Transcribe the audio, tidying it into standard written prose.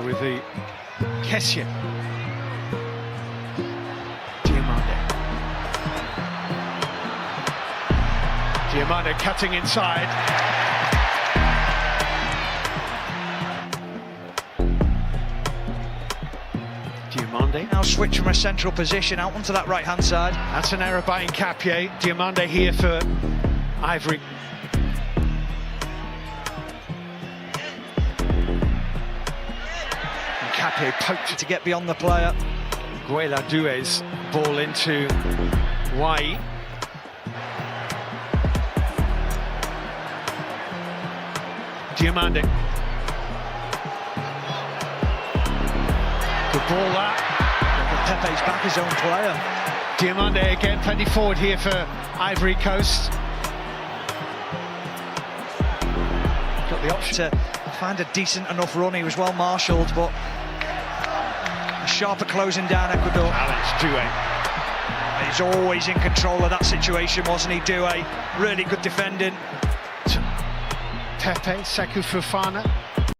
with the Kessie. Diamande cutting inside. Diamande. Now switch from a central position out onto that right-hand side. That's an error by Nkapie. Diamande here for Ivory. Nkapie poked To get beyond the player. Guela Doué's ball into Wai. Diamande. Good ball that. Pepe's back his own player. Diamande again, plenty forward here for Ivory Coast. Got the option To find a decent enough run. He was well marshalled, but a sharper closing down Ecuador. Challenge Doué. He's always in control of that situation, wasn't he, Doué? Really good defending. Pepe, Sekou Fofana.